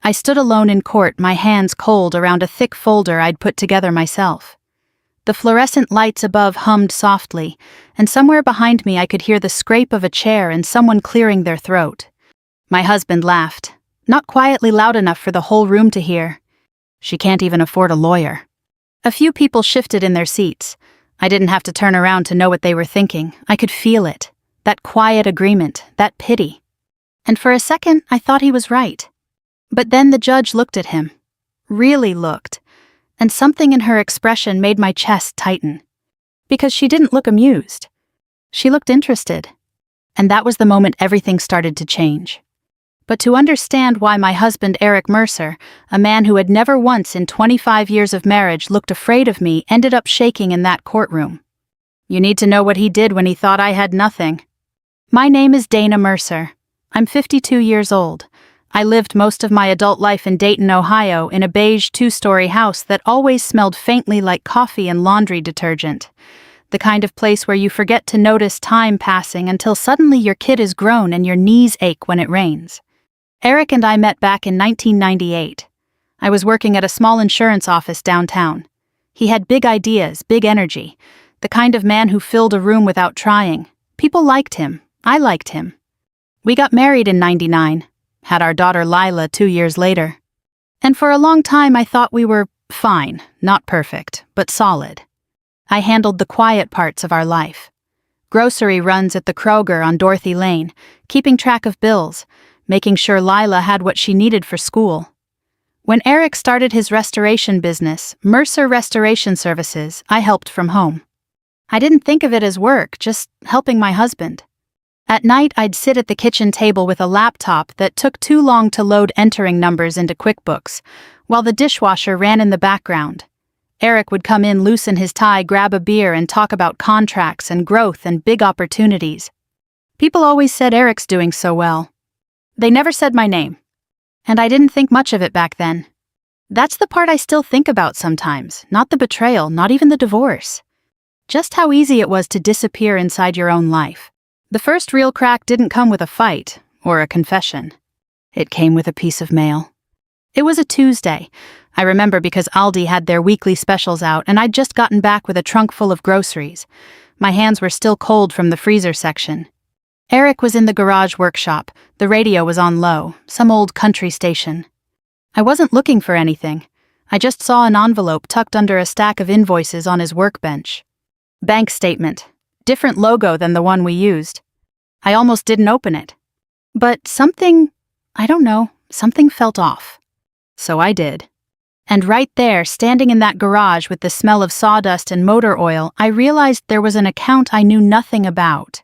I stood alone in court, my hands cold around a thick folder I'd put together myself. The fluorescent lights above hummed softly, and somewhere behind me I could hear the scrape of a chair and someone clearing their throat. My husband laughed, not quietly loud enough for the whole room to hear. She can't even afford a lawyer. A few people shifted in their seats. I didn't have to turn around to know what they were thinking. I could feel it. That quiet agreement, that pity. And for a second, I thought he was right. But then the judge looked at him. Really looked. And something in her expression made my chest tighten. Because she didn't look amused. She looked interested. And that was the moment everything started to change. But to understand why my husband Eric Mercer, a man who had never once in 25 years of marriage looked afraid of me, ended up shaking in that courtroom. You need to know what he did when he thought I had nothing. My name is Dana Mercer. I'm 52 years old. I lived most of my adult life in Dayton, Ohio, in a beige 2-story house that always smelled faintly like coffee and laundry detergent. The kind of place where you forget to notice time passing until suddenly your kid is grown and your knees ache when it rains. Eric and I met back in 1998. I was working at a small insurance office downtown. He had big ideas, big energy, the kind of man who filled a room without trying. People liked him. I liked him. We got married in '99, had our daughter Lila 2 years later. And for a long time I thought we were fine, not perfect, but solid. I handled the quiet parts of our life. Grocery runs at the Kroger on Dorothy Lane, keeping track of bills, making sure Lila had what she needed for school. When Eric started his restoration business, Mercer Restoration Services, I helped from home. I didn't think of it as work, just helping my husband. At night, I'd sit at the kitchen table with a laptop that took too long to load entering numbers into QuickBooks, while the dishwasher ran in the background. Eric would come in, loosen his tie, grab a beer, and talk about contracts and growth and big opportunities. People always said Eric's doing so well. They never said my name. And I didn't think much of it back then. That's the part I still think about sometimes, not the betrayal, not even the divorce. Just how easy it was to disappear inside your own life. The first real crack didn't come with a fight or a confession. It came with a piece of mail. It was a Tuesday. I remember because Aldi had their weekly specials out and I'd just gotten back with a trunk full of groceries. My hands were still cold from the freezer section. Eric was in the garage workshop. The radio was on low, some old country station. I wasn't looking for anything. I just saw an envelope tucked under a stack of invoices on his workbench. Bank statement. Different logo than the one we used. I almost didn't open it. But something felt off. So I did. And right there, standing in that garage with the smell of sawdust and motor oil, I realized there was an account I knew nothing about.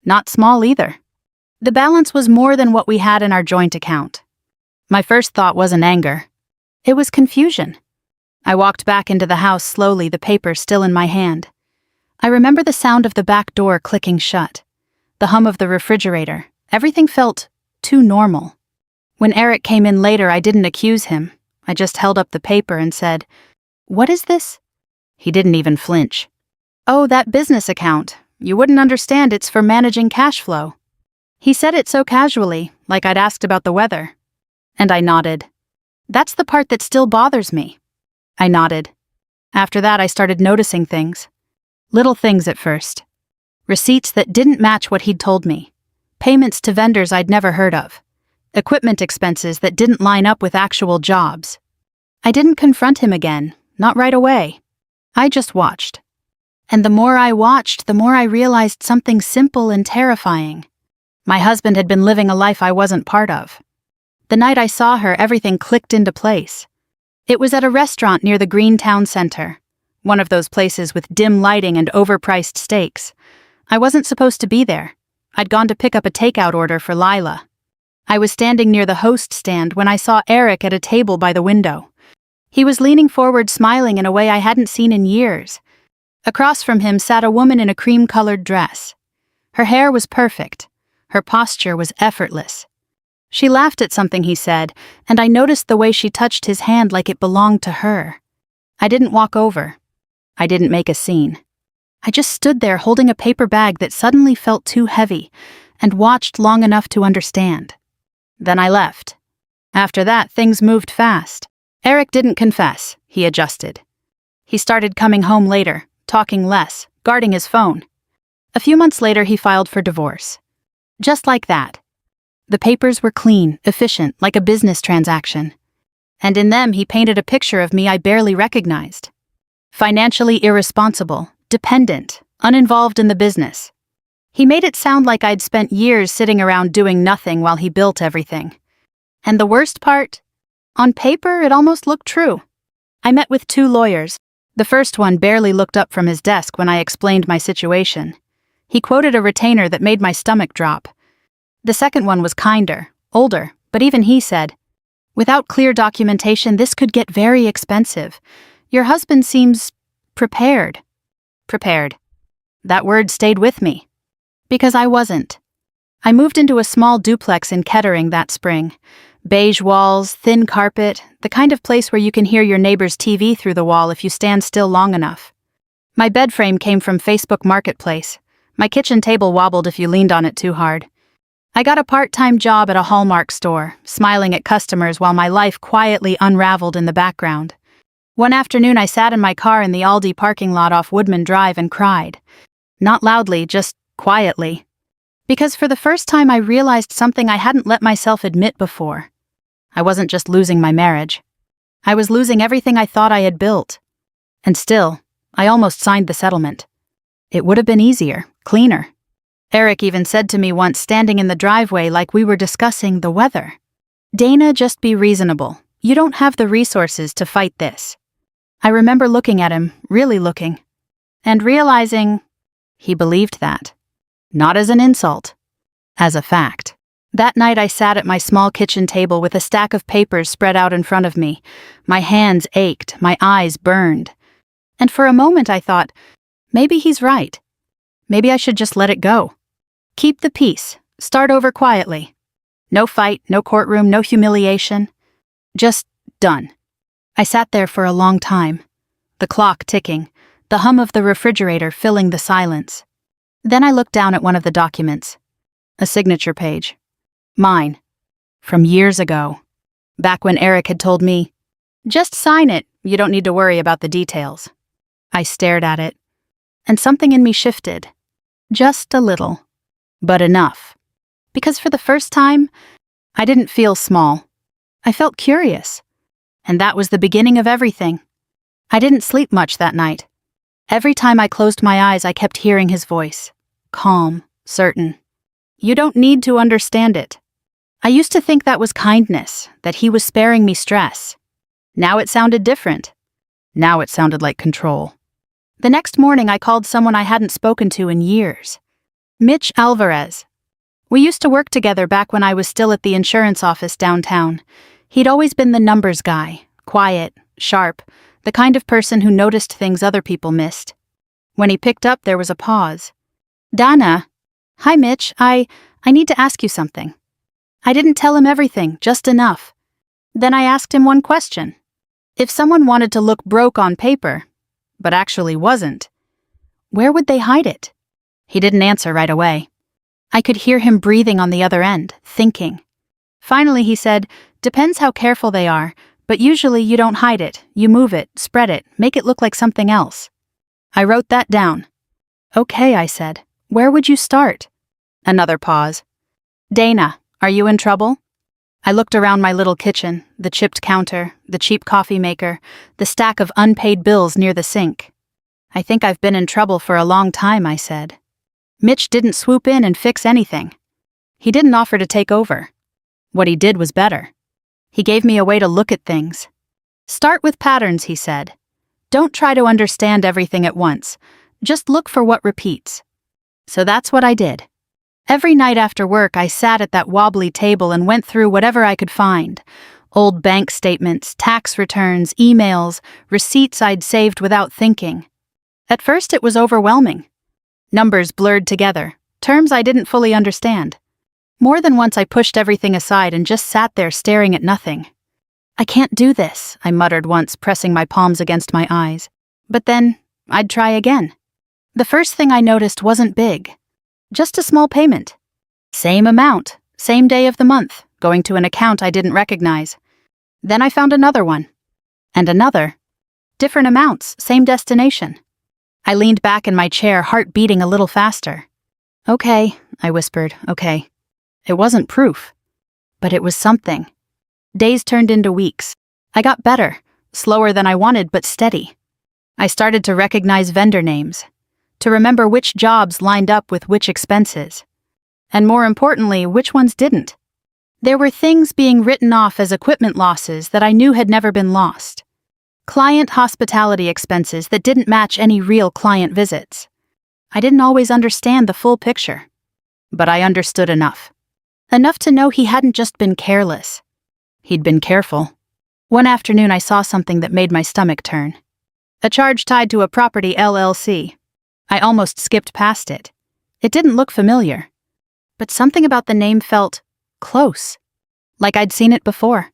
Not small either. The balance was more than what we had in our joint account. My first thought wasn't anger. It was confusion. I walked back into the house slowly, the paper still in my hand. I remember the sound of the back door clicking shut. The hum of the refrigerator. Everything felt too normal. When Eric came in later, I didn't accuse him. I just held up the paper and said, "What is this?" He didn't even flinch. "Oh, that business account. You wouldn't understand, it's for managing cash flow." He said it so casually, like I'd asked about the weather. And I nodded. That's the part that still bothers me. I nodded. After that, I started noticing things. Little things at first. Receipts that didn't match what he'd told me. Payments to vendors I'd never heard of. Equipment expenses that didn't line up with actual jobs. I didn't confront him again, not right away. I just watched. And the more I watched, the more I realized something simple and terrifying. My husband had been living a life I wasn't part of. The night I saw her, everything clicked into place. It was at a restaurant near the Green Town Center, one of those places with dim lighting and overpriced steaks. I wasn't supposed to be there. I'd gone to pick up a takeout order for Lila. I was standing near the host stand when I saw Eric at a table by the window. He was leaning forward, smiling in a way I hadn't seen in years. Across from him sat a woman in a cream-colored dress. Her hair was perfect. Her posture was effortless. She laughed at something he said, and I noticed the way she touched his hand like it belonged to her. I didn't walk over. I didn't make a scene. I just stood there holding a paper bag that suddenly felt too heavy, and watched long enough to understand. Then I left. After that, things moved fast. Eric didn't confess, he adjusted. He started coming home later, talking less, guarding his phone. A few months later, he filed for divorce. Just like that. The papers were clean, efficient, like a business transaction. And in them, he painted a picture of me I barely recognized. Financially irresponsible, dependent, uninvolved in the business. He made it sound like I'd spent years sitting around doing nothing while he built everything. And the worst part? On paper, it almost looked true. I met with 2 lawyers. The first one barely looked up from his desk when I explained my situation. He quoted a retainer that made my stomach drop. The second one was kinder, older, but even he said, "Without clear documentation, this could get very expensive. Your husband seems prepared." Prepared. That word stayed with me. Because I wasn't. I moved into a small duplex in Kettering that spring. Beige walls, thin carpet, the kind of place where you can hear your neighbor's TV through the wall if you stand still long enough. My bed frame came from Facebook Marketplace. My kitchen table wobbled if you leaned on it too hard. I got a part-time job at a Hallmark store, smiling at customers while my life quietly unraveled in the background. One afternoon I sat in my car in the Aldi parking lot off Woodman Drive and cried. Not loudly, just quietly. Because for the first time I realized something I hadn't let myself admit before. I wasn't just losing my marriage. I was losing everything I thought I had built. And still, I almost signed the settlement. It would have been easier, cleaner. Eric even said to me once, standing in the driveway like we were discussing the weather, "Dana, just be reasonable. You don't have the resources to fight this." I remember looking at him, really looking, and realizing he believed that. Not as an insult, as a fact. That night I sat at my small kitchen table with a stack of papers spread out in front of me. My hands ached, my eyes burned. And for a moment I thought, maybe he's right. Maybe I should just let it go. Keep the peace, start over quietly. No fight, no courtroom, no humiliation. Just done. I sat there for a long time, the clock ticking, the hum of the refrigerator filling the silence. Then I looked down at one of the documents. A signature page. Mine. From years ago. Back when Eric had told me, "Just sign it, you don't need to worry about the details." I stared at it, and something in me shifted. Just a little. But enough. Because for the first time, I didn't feel small. I felt curious. And that was the beginning of everything. I didn't sleep much that night. Every time I closed my eyes, I kept hearing his voice. Calm, certain. "You don't need to understand it." I used to think that was kindness, that he was sparing me stress. Now it sounded different. Now it sounded like control. The next morning I called someone I hadn't spoken to in years. Mitch Alvarez. We used to work together back when I was still at the insurance office downtown. He'd always been the numbers guy, quiet, sharp, the kind of person who noticed things other people missed. When he picked up, there was a pause. "Dana." "Hi, Mitch, I need to ask you something." I didn't tell him everything, just enough. Then I asked him one question. If someone wanted to look broke on paper, but actually wasn't, where would they hide it? He didn't answer right away. I could hear him breathing on the other end, thinking. Finally he said, "Depends how careful they are, but usually you don't hide it, you move it, spread it, make it look like something else." I wrote that down. "Okay," I said. "Where would you start?" Another pause. "Dana, are you in trouble?" I looked around my little kitchen, the chipped counter, the cheap coffee maker, the stack of unpaid bills near the sink. "I think I've been in trouble for a long time," I said. Mitch didn't swoop in and fix anything. He didn't offer to take over. What he did was better. He gave me a way to look at things. "Start with patterns," he said. "Don't try to understand everything at once. Just look for what repeats." So that's what I did. Every night after work, I sat at that wobbly table and went through whatever I could find. Old bank statements, tax returns, emails, receipts I'd saved without thinking. At first it was overwhelming. Numbers blurred together, terms I didn't fully understand. More than once I pushed everything aside and just sat there staring at nothing. "I can't do this," I muttered once, pressing my palms against my eyes. But then, I'd try again. The first thing I noticed wasn't big. Just a small payment. Same amount, same day of the month, going to an account I didn't recognize. Then I found another one. And another. Different amounts, same destination. I leaned back in my chair, heart beating a little faster. Okay, I whispered, okay. It wasn't proof. But it was something. Days turned into weeks. I got better, slower than I wanted, but steady. I started to recognize vendor names, to remember which jobs lined up with which expenses. And more importantly, which ones didn't. There were things being written off as equipment losses that I knew had never been lost. Client hospitality expenses that didn't match any real client visits. I didn't always understand the full picture. But I understood enough. Enough to know he hadn't just been careless. He'd been careful. One afternoon I saw something that made my stomach turn. A charge tied to a property LLC. I almost skipped past it. It didn't look familiar. But something about the name felt close. Like I'd seen it before.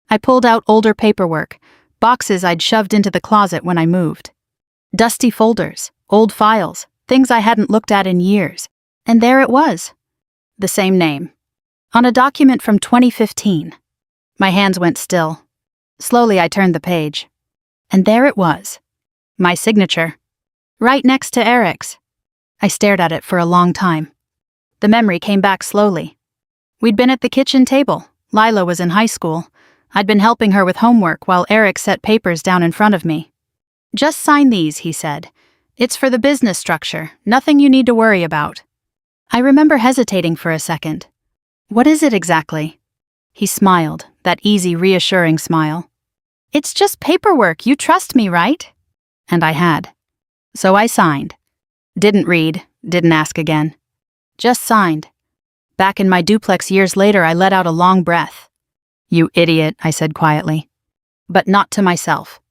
I pulled out older paperwork, boxes I'd shoved into the closet when I moved. Dusty folders, old files, things I hadn't looked at in years. And there it was. The same name. On a document from 2015. My hands went still. Slowly I turned the page. And there it was. My signature. Right next to Eric's. I stared at it for a long time. The memory came back slowly. We'd been at the kitchen table. Lila was in high school. I'd been helping her with homework while Eric set papers down in front of me. Just sign these, he said. It's for the business structure, nothing you need to worry about. I remember hesitating for a second. What is it exactly? He smiled, that easy, reassuring smile. It's just paperwork, you trust me, right? And I had. So I signed. Didn't read, didn't ask again. Just signed. Back in my duplex years later, I let out a long breath. You idiot, I said quietly. But not to myself.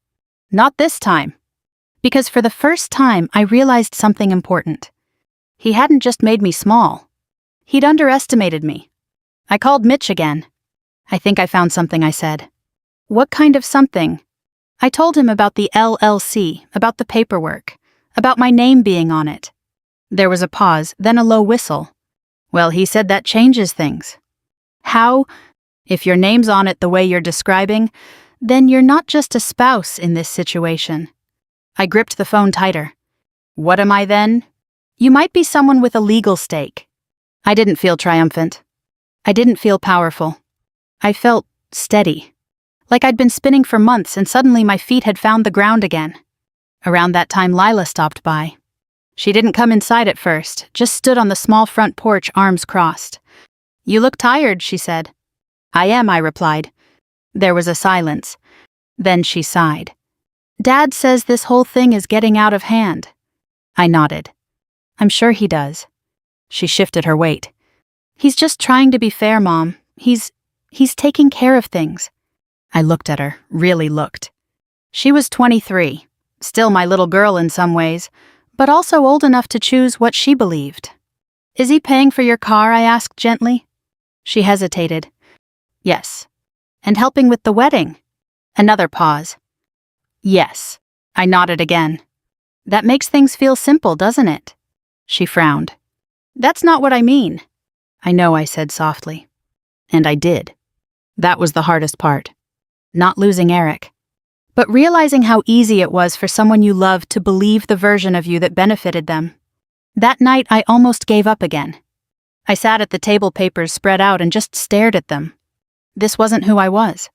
Not this time. Because for the first time, I realized something important. He hadn't just made me small. He'd underestimated me. I called Mitch again. I think I found something, I said. What kind of something? I told him about the LLC, about the paperwork, about my name being on it. There was a pause, then a low whistle. Well, he said that changes things. How? If your name's on it the way you're describing, then you're not just a spouse in this situation. I gripped the phone tighter. What am I then? You might be someone with a legal stake. I didn't feel triumphant. I didn't feel powerful. I felt steady. Like I'd been spinning for months and suddenly my feet had found the ground again. Around that time, Lila stopped by. She didn't come inside at first, just stood on the small front porch, arms crossed. You look tired, she said. I am, I replied. There was a silence. Then she sighed. Dad says this whole thing is getting out of hand. I nodded. I'm sure he does. She shifted her weight. He's just trying to be fair, Mom. He's taking care of things. I looked at her, really looked. She was 23, still my little girl in some ways, but also old enough to choose what she believed. Is he paying for your car? I asked gently. She hesitated. Yes. And helping with the wedding? Another pause. Yes. I nodded again. That makes things feel simple, doesn't it? She frowned. That's not what I mean. I know, I said softly. And I did. That was the hardest part. Not losing Eric. But realizing how easy it was for someone you loved to believe the version of you that benefited them. That night, I almost gave up again. I sat at the table, papers spread out, and just stared at them. This wasn't who I was.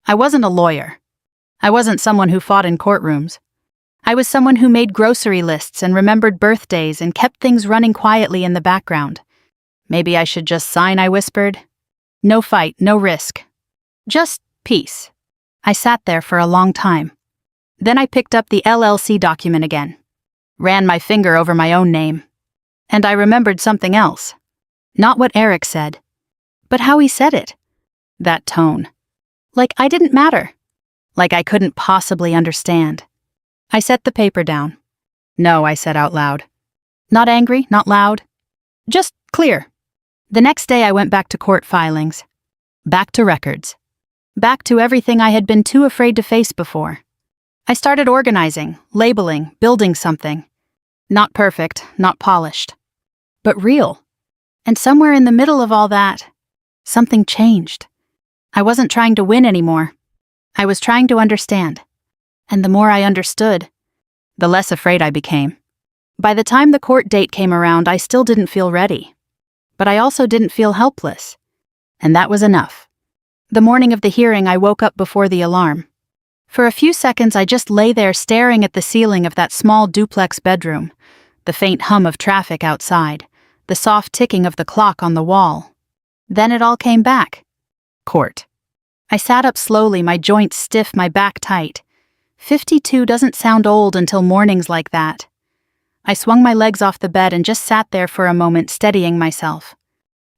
I wasn't a lawyer. I wasn't someone who fought in courtrooms. I was someone who made grocery lists and remembered birthdays and kept things running quietly in the background. Maybe I should just sign, I whispered. No fight, no risk. Just peace. I sat there for a long time. Then I picked up the LLC document again. Ran my finger over my own name. And I remembered something else. Not what Eric said, but how he said it. That tone. Like I didn't matter. Like I couldn't possibly understand. I set the paper down. No, I said out loud. Not angry, not loud. Just clear. The next day I went back to court filings. Back to records. Back to everything I had been too afraid to face before. I started organizing, labeling, building something. Not perfect, not polished. But real. And somewhere in the middle of all that, Something changed. I wasn't trying to win anymore. I was trying to understand. And the more I understood, the less afraid I became. By the time the court date came around, I still didn't feel ready. But I also didn't feel helpless. And that was enough. The morning of the hearing, I woke up before the alarm. For a few seconds, I just lay there staring at the ceiling of that small duplex bedroom, the faint hum of traffic outside, the soft ticking of the clock on the wall. Then it all came back. Court. I sat up slowly, my joints stiff, my back tight. 52 doesn't sound old until mornings like that. I swung my legs off the bed and just sat there for a moment, steadying myself.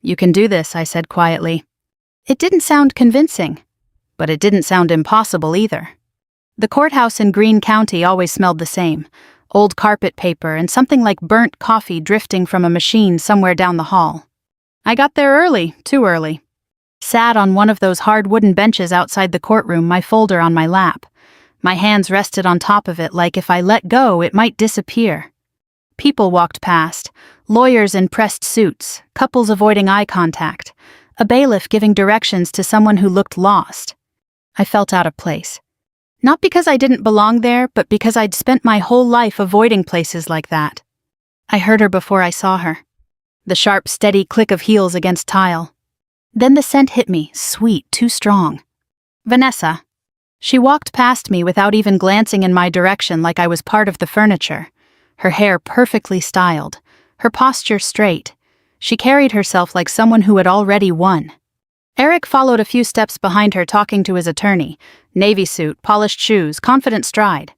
"You can do this," I said quietly. It didn't sound convincing, but it didn't sound impossible either. The courthouse in Greene County always smelled the same, old carpet paper and something like burnt coffee drifting from a machine somewhere down the hall. I got there early, too early. Sat on one of those hard wooden benches outside the courtroom, my folder on my lap. My hands rested on top of it like if I let go, it might disappear. People walked past, lawyers in pressed suits, couples avoiding eye contact, a bailiff giving directions to someone who looked lost. I felt out of place. Not because I didn't belong there, but because I'd spent my whole life avoiding places like that. I heard her before I saw her. The sharp, steady click of heels against tile. Then the scent hit me, sweet, too strong. Vanessa. She walked past me without even glancing in my direction like I was part of the furniture. Her hair perfectly styled, her posture straight. She carried herself like someone who had already won. Eric followed a few steps behind her, talking to his attorney. Navy suit, polished shoes, confident stride.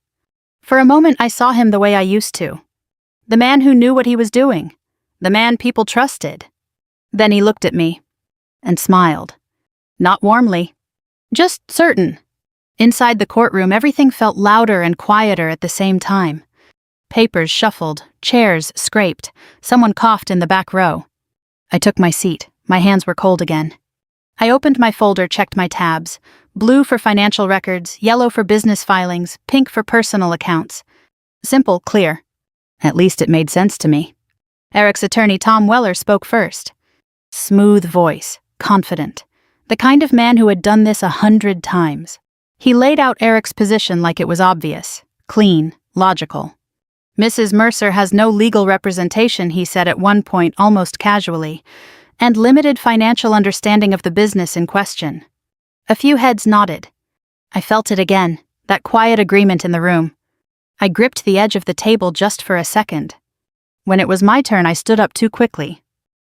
For a moment I saw him the way I used to. The man who knew what he was doing. The man people trusted. Then he looked at me and smiled. Not warmly, just certain. Inside the courtroom, everything felt louder and quieter at the same time. Papers shuffled, chairs scraped, someone coughed in the back row. I took my seat. My hands were cold again. I opened my folder, checked my tabs. Blue for financial records, yellow for business filings, pink for personal accounts. Simple, clear. At least it made sense to me. Eric's attorney, Tom Weller, spoke first. Smooth voice, confident. The kind of man who had done this 100 times. He laid out Eric's position like it was obvious, clean, logical. Mrs. Mercer has no legal representation, he said at one point almost casually, and limited financial understanding of the business in question. A few heads nodded. I felt it again, that quiet agreement in the room. I gripped the edge of the table just for a second. When it was my turn, I stood up too quickly.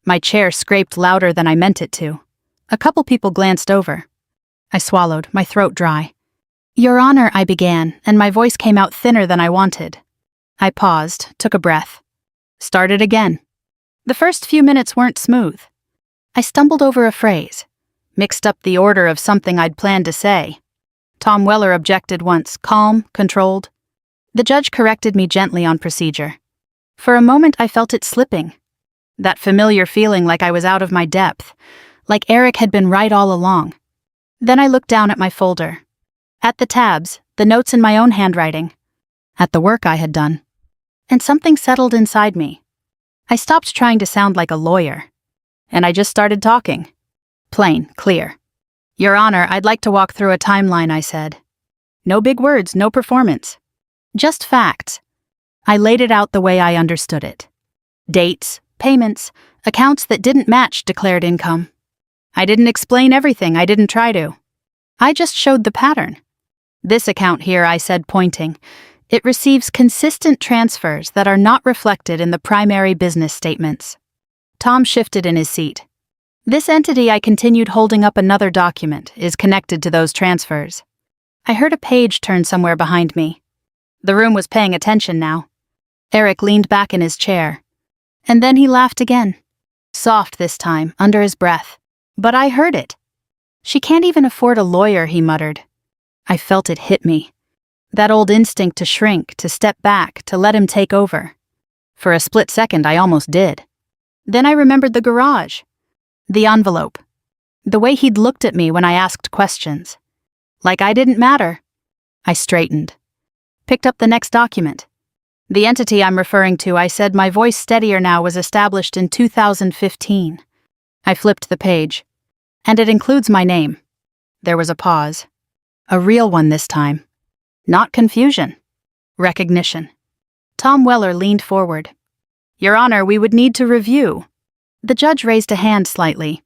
My chair scraped louder than I meant it to. A couple people glanced over. I swallowed, my throat dry. "Your Honor," I began, and my voice came out thinner than I wanted. I paused, took a breath. Started again. The first few minutes weren't smooth. I stumbled over a phrase, mixed up the order of something I'd planned to say. Tom Weller objected once, calm, controlled. The judge corrected me gently on procedure. For a moment I felt it slipping. That familiar feeling like I was out of my depth, like Eric had been right all along. Then I looked down at my folder. At the tabs, the notes in my own handwriting. At the work I had done. And something settled inside me. I stopped trying to sound like a lawyer. And I just started talking. Plain, clear. "Your Honor, I'd like to walk through a timeline," I said. No big words, no performance. Just facts. I laid it out the way I understood it. Dates, payments, accounts that didn't match declared income. I didn't explain everything, I didn't try to. I just showed the pattern. "This account here," I said, pointing. "It receives consistent transfers that are not reflected in the primary business statements." Tom shifted in his seat. "This entity," I continued, holding up another document, "is connected to those transfers." I heard a page turn somewhere behind me. The room was paying attention now. Eric leaned back in his chair. And then he laughed again. Soft this time, under his breath. But I heard it. "She can't even afford a lawyer," he muttered. I felt it hit me. That old instinct to shrink, to step back, to let him take over. For a split second, I almost did. Then I remembered the garage. The envelope. The way he'd looked at me when I asked questions. Like I didn't matter. I straightened. Picked up the next document. The entity I'm referring to, I said, my voice steadier now, was established in 2015. I flipped the page. And it includes my name." There was a pause. A real one this time. Not confusion. Recognition. Tom Weller leaned forward. "Your Honor, we would need to review." The judge raised a hand slightly.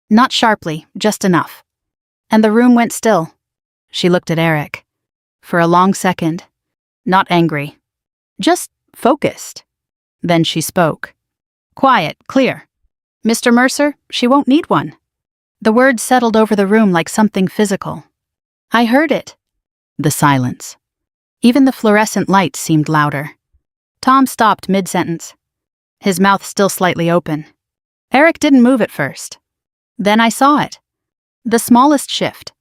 Not sharply, just enough. And the room went still. She looked at Eric. For a long second. Not angry. Just focused. Then she spoke. Quiet, clear. "Mr. Mercer, she won't need one." The words settled over the room like something physical. I heard it. The silence. Even the fluorescent lights seemed louder. Tom stopped mid-sentence. His mouth still slightly open. Eric didn't move at first. Then I saw it. The smallest shift.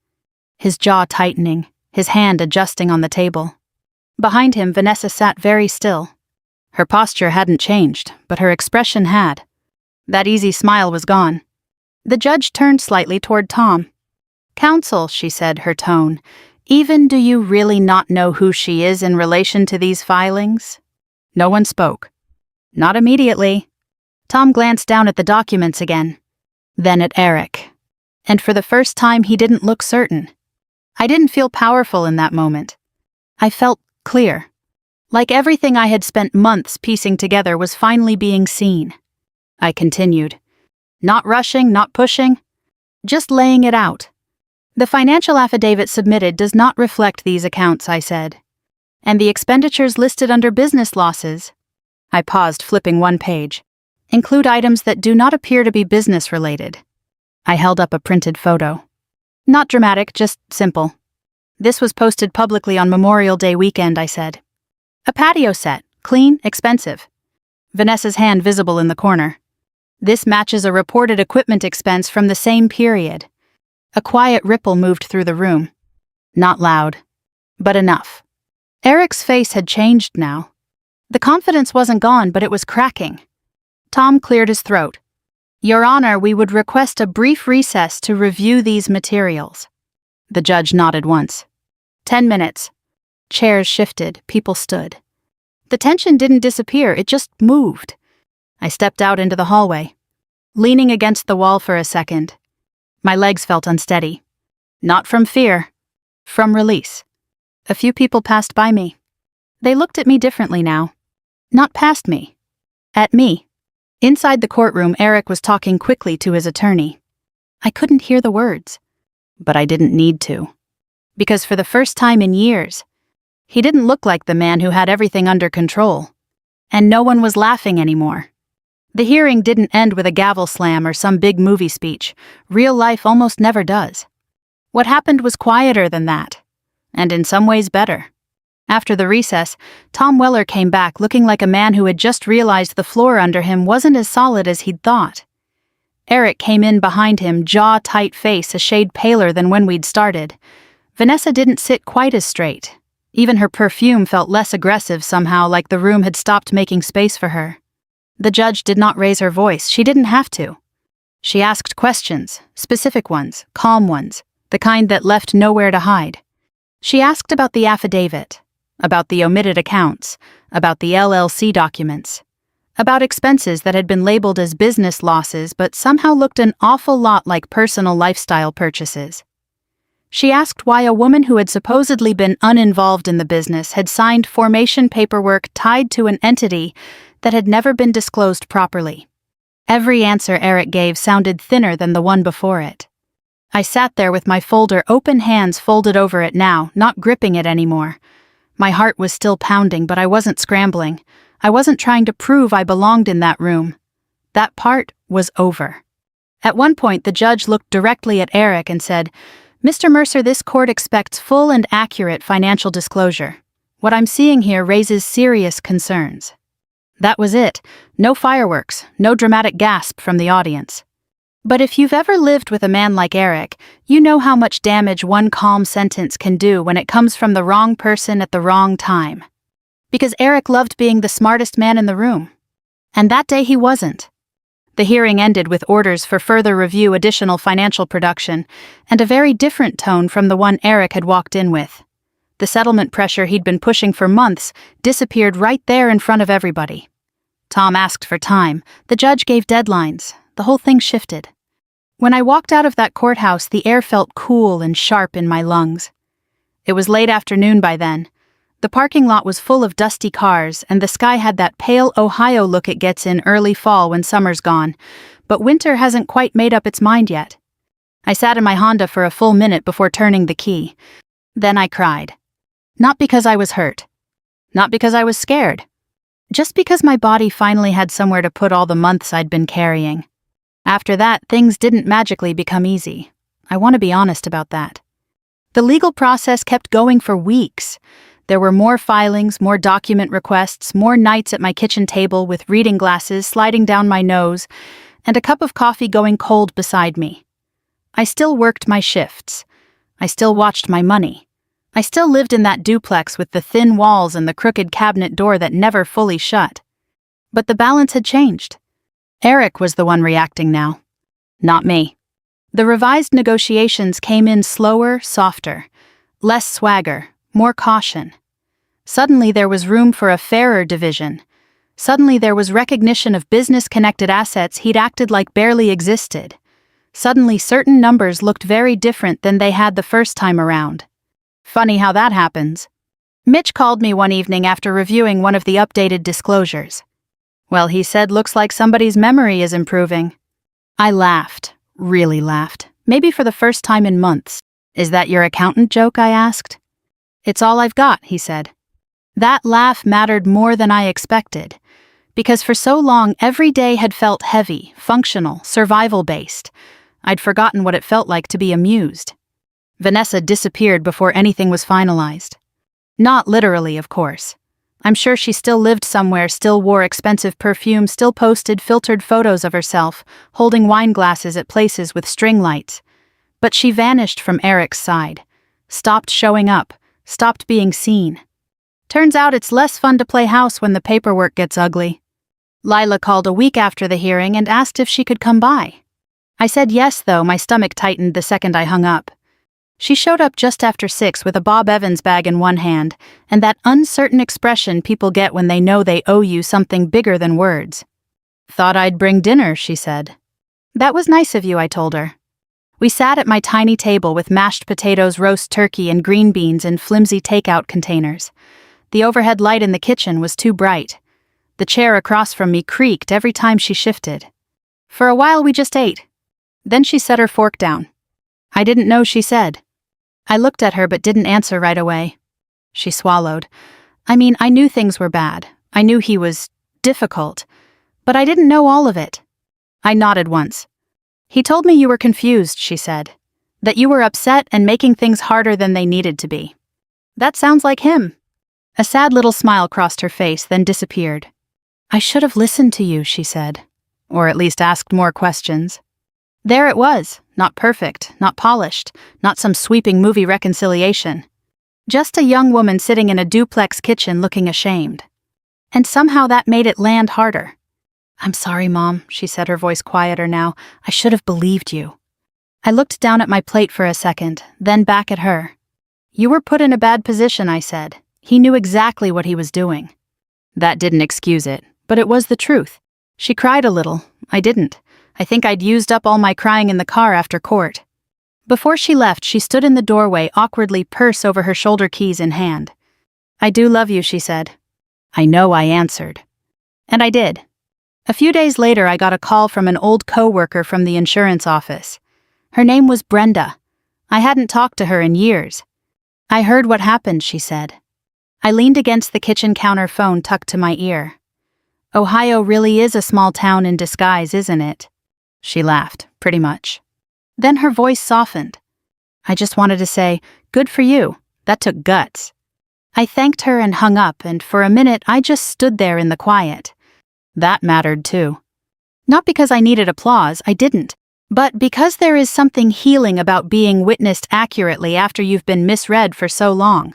His jaw tightening, his hand adjusting on the table. Behind him, Vanessa sat very still. Her posture hadn't changed, but her expression had. That easy smile was gone. The judge turned slightly toward Tom. "Counsel," she said, her tone, "even do you really not know who she is in relation to these filings?" No one spoke. Not immediately. Tom glanced down at the documents again. Then at Eric. And for the first time, he didn't look certain. I didn't feel powerful in that moment. I felt clear. Like everything I had spent months piecing together was finally being seen. I continued. Not rushing, not pushing. Just laying it out. "The financial affidavit submitted does not reflect these accounts," I said. "And the expenditures listed under business losses," I paused, flipping one page, "include items that do not appear to be business-related." I held up a printed photo. Not dramatic, just simple. "This was posted publicly on Memorial Day weekend," I said. "A patio set, clean, expensive." Vanessa's hand visible in the corner. "This matches a reported equipment expense from the same period." A quiet ripple moved through the room. Not loud, but enough. Eric's face had changed now. The confidence wasn't gone, but it was cracking. Tom cleared his throat. "Your Honor, we would request a brief recess to review these materials." The judge nodded once. 10 minutes. Chairs shifted, people stood. The tension didn't disappear, it just moved. I stepped out into the hallway, leaning against the wall for a second. My legs felt unsteady. Not from fear, from release. A few people passed by me. They looked at me differently now. Not past me. At me. Inside the courtroom, Eric was talking quickly to his attorney. I couldn't hear the words, but I didn't need to. Because for the first time in years, he didn't look like the man who had everything under control. And no one was laughing anymore. The hearing didn't end with a gavel slam or some big movie speech. Real life almost never does. What happened was quieter than that, and in some ways better. After the recess, Tom Weller came back looking like a man who had just realized the floor under him wasn't as solid as he'd thought. Eric came in behind him, jaw-tight face a shade paler than when we'd started. Vanessa didn't sit quite as straight. Even her perfume felt less aggressive somehow, like the room had stopped making space for her. The judge did not raise her voice. She didn't have to. She asked questions, specific ones, calm ones, the kind that left nowhere to hide. She asked about the affidavit, about the omitted accounts, about the LLC documents, about expenses that had been labeled as business losses but somehow looked an awful lot like personal lifestyle purchases. She asked why a woman who had supposedly been uninvolved in the business had signed formation paperwork tied to an entity that had never been disclosed properly. Every answer Eric gave sounded thinner than the one before it. I sat there with my folder, open hands folded over it now, not gripping it anymore. My heart was still pounding, but I wasn't scrambling. I wasn't trying to prove I belonged in that room. That part was over. At one point, the judge looked directly at Eric and said, "Mr. Mercer, this court expects full and accurate financial disclosure. What I'm seeing here raises serious concerns." That was it. No fireworks, no dramatic gasp from the audience. But if you've ever lived with a man like Eric, you know how much damage one calm sentence can do when it comes from the wrong person at the wrong time. Because Eric loved being the smartest man in the room. And that day he wasn't. The hearing ended with orders for further review, additional financial production, and a very different tone from the one Eric had walked in with. The settlement pressure he'd been pushing for months disappeared right there in front of everybody. Tom asked for time. The judge gave deadlines. The whole thing shifted. When I walked out of that courthouse, the air felt cool and sharp in my lungs. It was late afternoon by then. The parking lot was full of dusty cars, and the sky had that pale Ohio look it gets in early fall when summer's gone, but winter hasn't quite made up its mind yet. I sat in my Honda for a full minute before turning the key. Then I cried. Not because I was hurt. Not because I was scared. Just because my body finally had somewhere to put all the months I'd been carrying. After that, things didn't magically become easy. I want to be honest about that. The legal process kept going for weeks. There were more filings, more document requests, more nights at my kitchen table with reading glasses sliding down my nose, and a cup of coffee going cold beside me. I still worked my shifts. I still watched my money. I still lived in that duplex with the thin walls and the crooked cabinet door that never fully shut. But the balance had changed. Eric was the one reacting now, not me. The revised negotiations came in slower, softer, less swagger, more caution. Suddenly there was room for a fairer division. Suddenly there was recognition of business-connected assets he'd acted like barely existed. Suddenly certain numbers looked very different than they had the first time around. Funny how that happens. Mitch called me one evening after reviewing one of the updated disclosures. Well, he said, looks like somebody's memory is improving. I laughed, really laughed, maybe for the first time in months. Is that your accountant joke, I asked. It's all I've got, he said. That laugh mattered more than I expected, because for so long every day had felt heavy, functional, survival-based. I'd forgotten what it felt like to be amused. Vanessa disappeared before anything was finalized. Not literally, of course. I'm sure she still lived somewhere, still wore expensive perfume, still posted filtered photos of herself, holding wine glasses at places with string lights. But she vanished from Eric's side, stopped showing up, stopped being seen. Turns out it's less fun to play house when the paperwork gets ugly. Lila called a week after the hearing and asked if she could come by. I said yes, though my stomach tightened the second I hung up. She showed up just after 6 with a Bob Evans bag in one hand and that uncertain expression people get when they know they owe you something bigger than words. Thought I'd bring dinner, she said. That was nice of you, I told her. We sat at my tiny table with mashed potatoes, roast turkey, and green beans in flimsy takeout containers. The overhead light in the kitchen was too bright. The chair across from me creaked every time she shifted. For a while we just ate. Then she set her fork down. I didn't know she said. I looked at her but didn't answer right away. She swallowed. I mean, I knew things were bad. I knew he was difficult. But I didn't know all of it. I nodded once. He told me you were confused, she said. That you were upset and making things harder than they needed to be. That sounds like him. A sad little smile crossed her face, then disappeared. I should have listened to you, she said. Or at least asked more questions. There it was, not perfect, not polished, not some sweeping movie reconciliation. Just a young woman sitting in a duplex kitchen looking ashamed. And somehow that made it land harder. I'm sorry, Mom, she said, her voice quieter now. I should have believed you. I looked down at my plate for a second, then back at her. You were put in a bad position, I said. He knew exactly what he was doing. That didn't excuse it, but it was the truth. She cried a little. I didn't. I think I'd used up all my crying in the car after court. Before she left, she stood in the doorway, awkwardly, purse over her shoulder, keys in hand. I do love you, she said. I know, I answered. And I did. A few days later, I got a call from an old co-worker from the insurance office. Her name was Brenda. I hadn't talked to her in years. I heard what happened, she said. I leaned against the kitchen counter, phone tucked to my ear. Ohio really is a small town in disguise, isn't it? She laughed, pretty much. Then her voice softened. I just wanted to say, good for you. That took guts. I thanked her and hung up, and for a minute I just stood there in the quiet. That mattered too. Not because I needed applause, I didn't, but because there is something healing about being witnessed accurately after you've been misread for so long.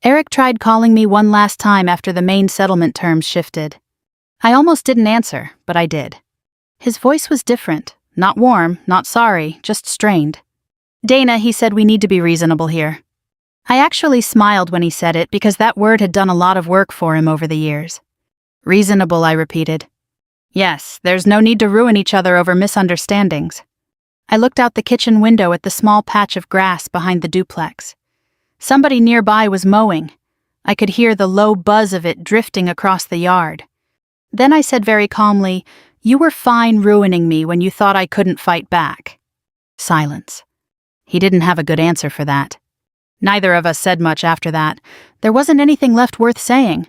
Eric tried calling me one last time after the main settlement terms shifted. I almost didn't answer, but I did. His voice was different, not warm, not sorry, just strained. Dana, he said, we need to be reasonable here. I actually smiled when he said it because that word had done a lot of work for him over the years. Reasonable, I repeated. Yes, there's no need to ruin each other over misunderstandings. I looked out the kitchen window at the small patch of grass behind the duplex. Somebody nearby was mowing. I could hear the low buzz of it drifting across the yard. Then I said very calmly, "You were fine ruining me when you thought I couldn't fight back." Silence. He didn't have a good answer for that. Neither of us said much after that. There wasn't anything left worth saying.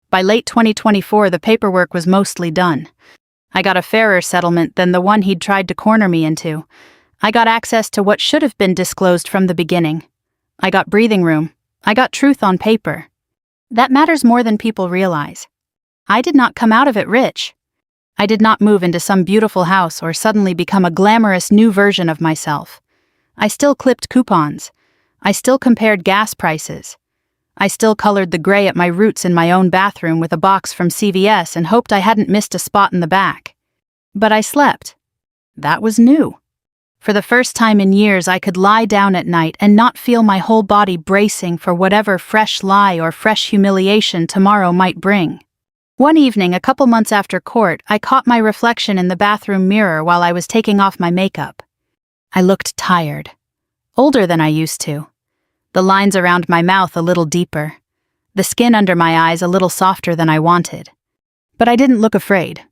By late 2024, the paperwork was mostly done. I got a fairer settlement than the one he'd tried to corner me into. I got access to what should have been disclosed from the beginning. I got breathing room. I got truth on paper. That matters more than people realize. I did not come out of it rich. I did not move into some beautiful house or suddenly become a glamorous new version of myself. I still clipped coupons. I still compared gas prices. I still colored the gray at my roots in my own bathroom with a box from CVS and hoped I hadn't missed a spot in the back. But I slept. That was new. For the first time in years, I could lie down at night and not feel my whole body bracing for whatever fresh lie or fresh humiliation tomorrow might bring. One evening, a couple months after court, I caught my reflection in the bathroom mirror while I was taking off my makeup. I looked tired. Older than I used to. The lines around my mouth a little deeper. The skin under my eyes a little softer than I wanted. But I didn't look afraid.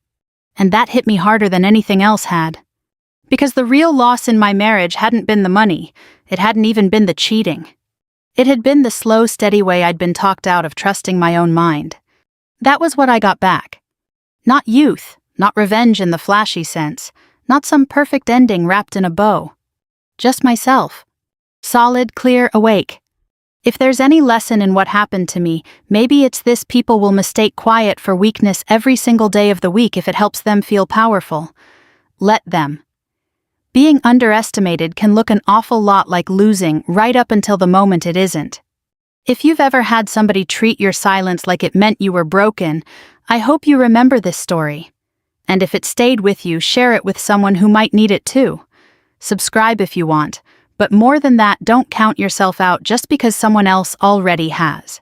And that hit me harder than anything else had. Because the real loss in my marriage hadn't been the money. It hadn't even been the cheating. It had been the slow, steady way I'd been talked out of trusting my own mind. That was what I got back. Not youth, not revenge in the flashy sense, not some perfect ending wrapped in a bow. Just myself. Solid, clear, awake. If there's any lesson in what happened to me, maybe it's this: people will mistake quiet for weakness every single day of the week if it helps them feel powerful. Let them. Being underestimated can look an awful lot like losing right up until the moment it isn't. If you've ever had somebody treat your silence like it meant you were broken, I hope you remember this story. And if it stayed with you, share it with someone who might need it too. Subscribe if you want, but more than that, don't count yourself out just because someone else already has.